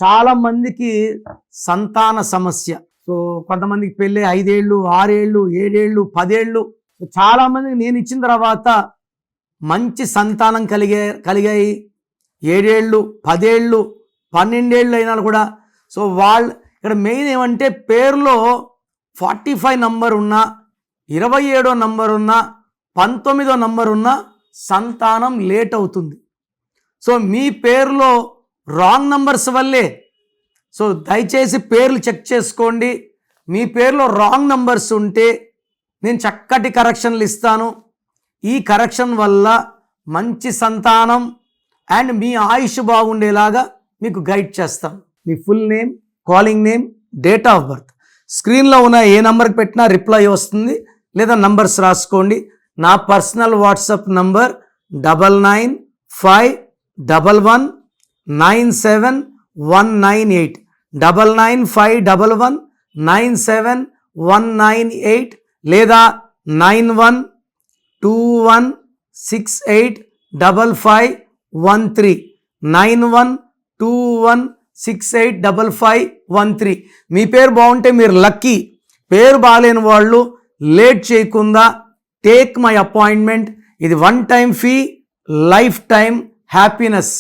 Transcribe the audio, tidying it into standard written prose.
చాలా మందికి సంతాన సమస్య. సో కొంతమందికి పెళ్ళి 5 ఏళ్ళు 6 ఏళ్ళు 7 ఏళ్ళు 10 ఏళ్ళు. చాలా మందికి నేను ఇచ్చిన తర్వాత మంచి సంతానం కలిగాయి 7 ఏళ్ళు 10 ఏళ్ళు 12 ఏళ్ళు అయినా కూడా. సో వాళ్ళు ఇక్కడ మెయిన్ ఏమంటే పేరులో 45 నంబర్ ఉన్నా 27 నంబర్ ఉన్నా 19 నంబర్ ఉన్నా సంతానం లేట్ అవుతుంది. సో మీ పేరులో రాంగ్ నంబర్స్ వల్లే. సో దయచేసి పేర్లు చెక్ చేసుకోండి. మీ పేరులో రాంగ్ నంబర్స్ ఉంటే నేను చక్కటి కరెక్షన్లు ఇస్తాను. ఈ కరెక్షన్ వల్ల మంచి సంతానం అండ్ మీ ఆయుష్ బాగుండేలాగా మీకు గైడ్ చేస్తాం. మీ full name, calling name, date of birth స్క్రీన్లో ఉన్న ఏ నెంబర్కి పెట్టినా రిప్లై వస్తుంది, లేదా నంబర్స్ రాసుకోండి. నా పర్సనల్ వాట్సాప్ నంబర్ 9951197198 9951197198 లేదా 9121685513 9121685513. మీ పేరు బాగుంటే మీరు లక్కీ. పేరు బాగాలేని వాళ్ళు లేట్ చేయకుండా టేక్ మై అపాయింట్మెంట్. ఇది 1 time fee, life time happiness.